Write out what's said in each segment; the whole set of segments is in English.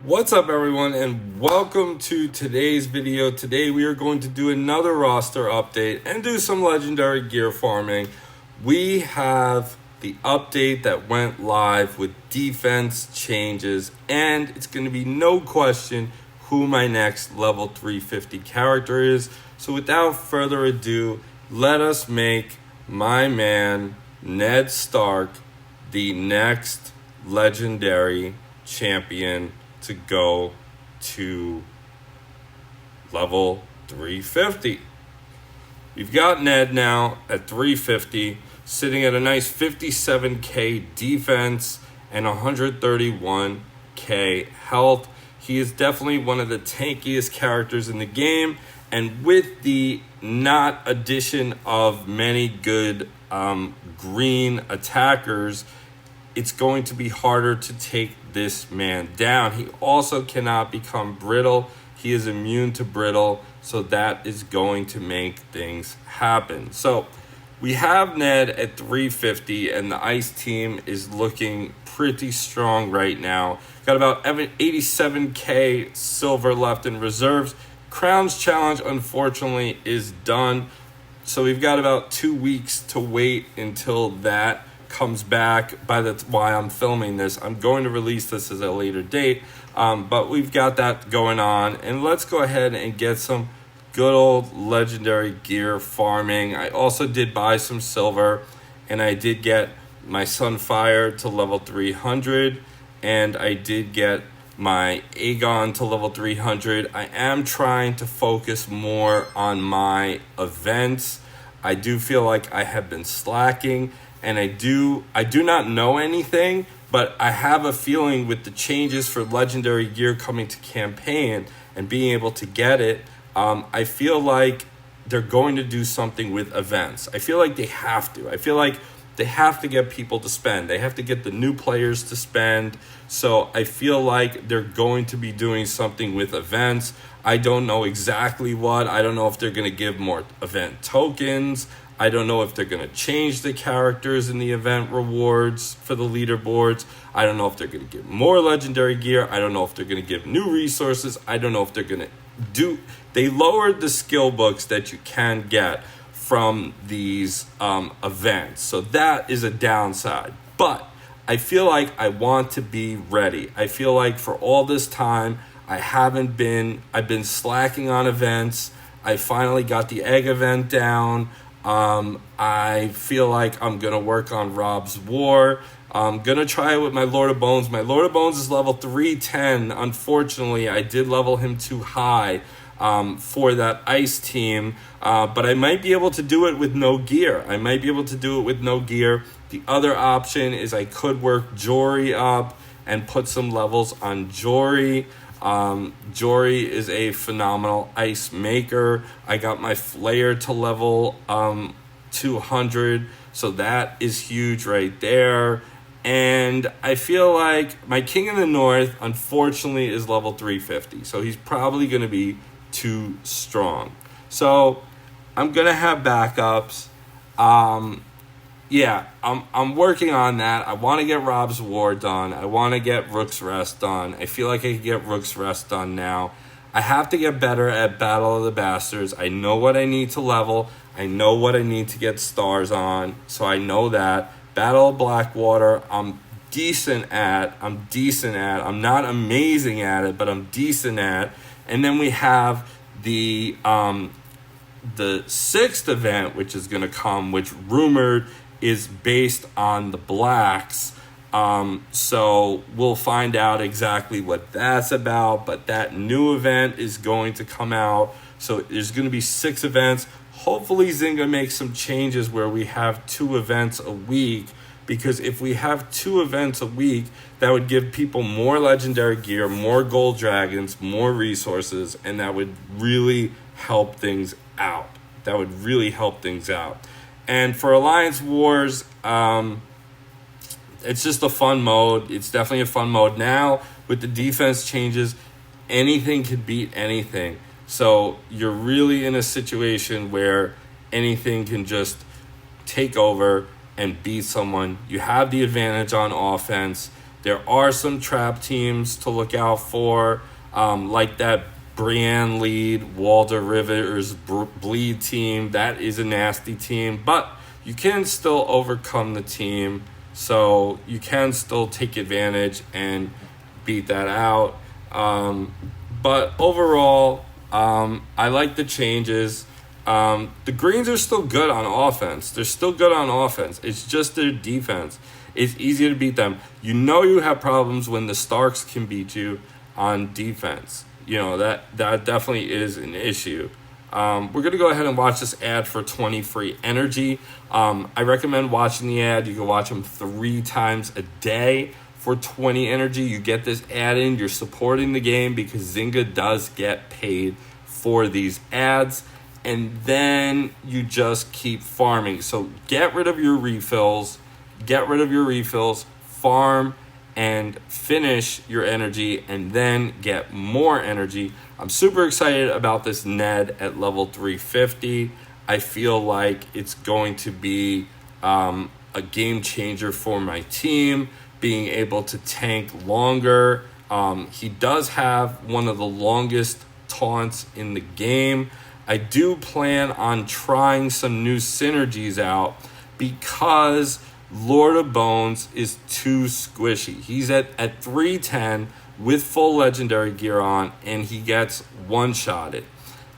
What's up, everyone, and welcome to today's video. Today we are going to do another roster update and do some legendary gear farming. We have the update that went live with defense changes, and it's going to be no question who my next level 350 character is. So without further ado, let us make my man Ned Stark the next legendary champion to go to level 350. We've got Ned now at 350, sitting at a nice 57k defense and 131k health. He is definitely one of the tankiest characters in the game, and with the not addition of many good green attackers, it's going to be harder to take this man down. He also cannot become brittle. He is immune to brittle, so that is going to make things happen. So we have Ned at 350, and the ice team is looking pretty strong right now. Got about 87k silver left in reserves. Crowns challenge, unfortunately, is done. So we've got about 2 weeks to wait until that comes back. By the why I'm filming this, I'm going to release this as a later date, but we've got that going on, and let's go ahead and get some good old legendary gear farming. I also did buy some silver, and I did get my Sunfire to level 300, and I did get my Aegon to level 300. I am trying to focus more on my events. I do feel like I have been slacking, and I do not know anything, but I have a feeling with the changes for legendary gear coming to campaign and being able to get it, I feel like they're going to do something with events. I feel like they have to. I feel like they have to get people to spend. They have to get the new players to spend. So I feel like they're going to be doing something with events. I don't know exactly what. I don't know if they're going to give more event tokens. I don't know if they're going to change the characters in the event rewards for the leaderboards. I don't know if they're going to give more legendary gear. I don't know if they're going to give new resources. I don't know if they're going to do... They lowered the skill books that you can get from these events. So that is a downside. But I feel like I want to be ready. I feel like for all this time, I've been slacking on events. I finally got the egg event down. I feel like I'm going to work on Rob's War. I'm going to try it with my Lord of Bones. My Lord of Bones is level 310. Unfortunately, I did level him too high for that ice team. But I might be able to do it with no gear. The other option is I could work Jory up and put some levels on Jory. Jory is a phenomenal ice maker. I got my Flare to level 200, so that is huge right there. And I feel like my King of the North, unfortunately, is level 350, so he's probably going to be too strong. So I'm going to have backups. Yeah, I'm working on that. I want to get Rob's War done. I want to get Rook's Rest done. I feel like I can get Rook's Rest done now. I have to get better at Battle of the Bastards. I know what I need to level. I know what I need to get stars on. So I know that. Battle of Blackwater, I'm decent at. I'm not amazing at it, but I'm decent at. And then we have the 6th event, which is going to come, which rumored is based on the blacks. So we'll find out exactly what that's about, but that new event is going to come out. So there's going to be 6 events. Hopefully Zynga makes some changes where we have 2 events a week, because if we have 2 events a week, that would give people more legendary gear, more gold dragons, more resources, and that would really help things out. And for Alliance Wars, it's just a fun mode. It's definitely a fun mode. Now, with the defense changes, anything can beat anything. So you're really in a situation where anything can just take over and beat someone. You have the advantage on offense. There are some trap teams to look out for, like that Brienne lead, Walder Rivers bleed team. That is a nasty team, but you can still overcome the team. So you can still take advantage and beat that out. But overall, I like the changes. The Greens are still good on offense. They're still good on offense. It's just their defense. It's easier to beat them. You know you have problems when the Starks can beat you on defense. You know, that definitely is an issue. We're going to go ahead and watch this ad for 20 free energy. I recommend watching the ad. You can watch them 3 times a day for 20 energy. You get this ad in. You're supporting the game because Zynga does get paid for these ads. And then you just keep farming. So get rid of your refills. Farm and finish your energy, and then get more energy. I'm super excited about this Ned at level 350. I feel like it's going to be a game changer for my team, being able to tank longer. He does have one of the longest taunts in the game. I do plan on trying some new synergies out because Lord of Bones is too squishy. He's at 310 with full legendary gear on, and he gets one-shotted.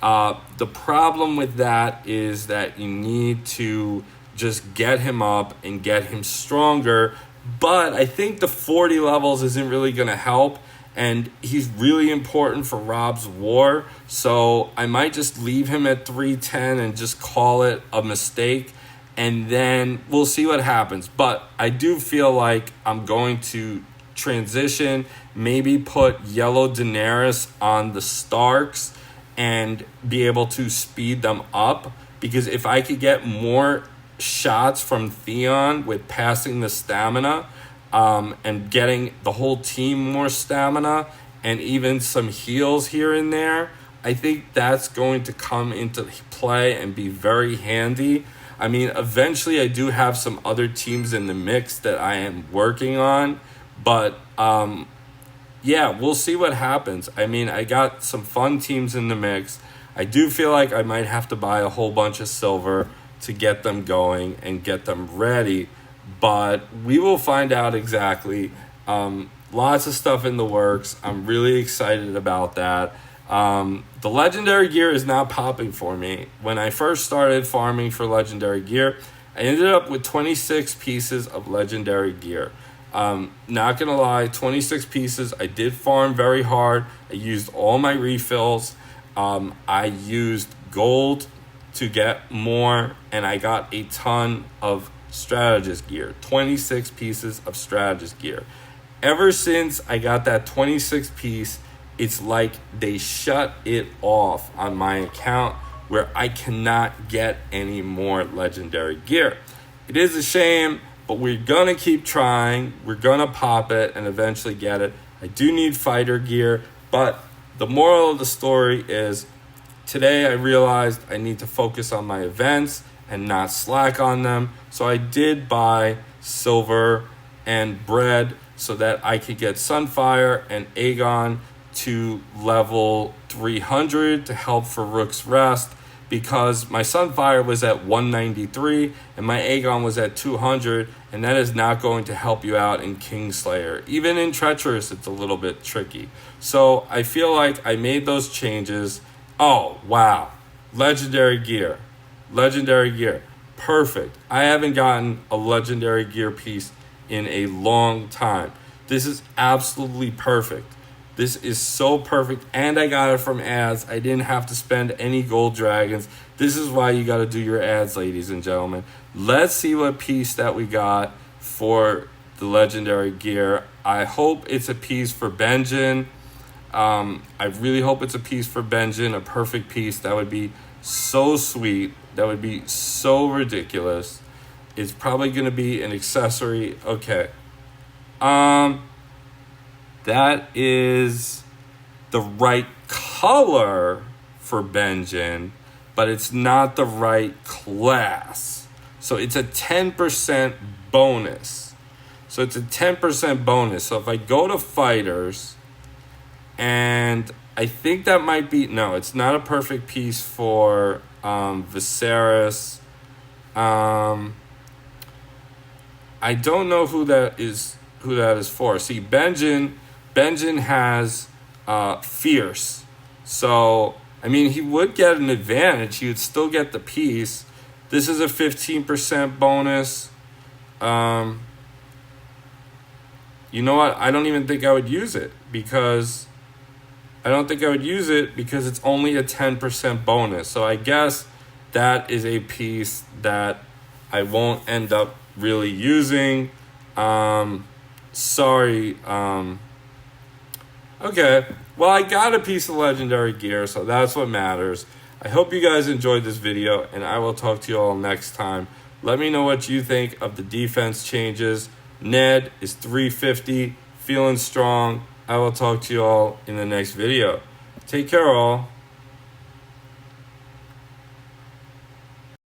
The problem with that is that you need to just get him up and get him stronger, but I think the 40 levels isn't really going to help, and he's really important for Rob's War, so I might just leave him at 310 and just call it a mistake. And then we'll see what happens. But I do feel like I'm going to transition, maybe put Yellow Daenerys on the Starks and be able to speed them up. Because if I could get more shots from Theon with passing the stamina and getting the whole team more stamina and even some heals here and there, I think that's going to come into play and be very handy. I mean, eventually I do have some other teams in the mix that I am working on, but yeah, we'll see what happens. I mean, I got some fun teams in the mix. I do feel like I might have to buy a whole bunch of silver to get them going and get them ready, but we will find out exactly. Lots of stuff in the works. I'm really excited about that. The legendary gear is not popping for me. When I first started farming for legendary gear, I ended up with 26 pieces of legendary gear. Not gonna lie, 26 pieces. I did farm very hard. I used all my refills. I used gold to get more, and I got a ton of strategist gear. 26 pieces of strategist gear. Ever since I got that 26 piece, it's like they shut it off on my account where I cannot get any more legendary gear. It is a shame, but we're going to keep trying. We're going to pop it and eventually get it. I do need fighter gear, but the moral of the story is today I realized I need to focus on my events and not slack on them. So I did buy silver and bread so that I could get Sunfire and Aegon to level 300 to help for Rook's Rest, because my Sunfire was at 193 and my Aegon was at 200, and that is not going to help you out in Kingslayer. Even in Treacherous, it's a little bit tricky. So I feel like I made those changes. Oh, wow. Legendary gear. Perfect. I haven't gotten a legendary gear piece in a long time. This is absolutely perfect. This is so perfect, and I got it from ads. I didn't have to spend any gold dragons. This is why you got to do your ads, ladies and gentlemen. Let's see what piece that we got for the legendary gear. I hope it's a piece for Benjen. I really hope it's a piece for Benjen, a perfect piece. That would be so sweet. That would be so ridiculous. It's probably going to be an accessory. Okay. That is the right color for Benjen, but it's not the right class. So it's a 10% bonus. So it's a 10% bonus. So if I go to fighters, and I think that might be, no, it's not a perfect piece for Viserys. I don't know who that is for. See, Benjen has Fierce. So, I mean, he would get an advantage. He would still get the piece. This is a 15% bonus. You know what? I don't even think I would use it because it's only a 10% bonus. So I guess that is a piece that I won't end up really using. Sorry. Okay. Well, I got a piece of legendary gear, so that's what matters. I hope you guys enjoyed this video, and I will talk to you all next time. Let me know what you think of the defense changes. Ned is 350, feeling strong. I will talk to you all in the next video. Take care, all.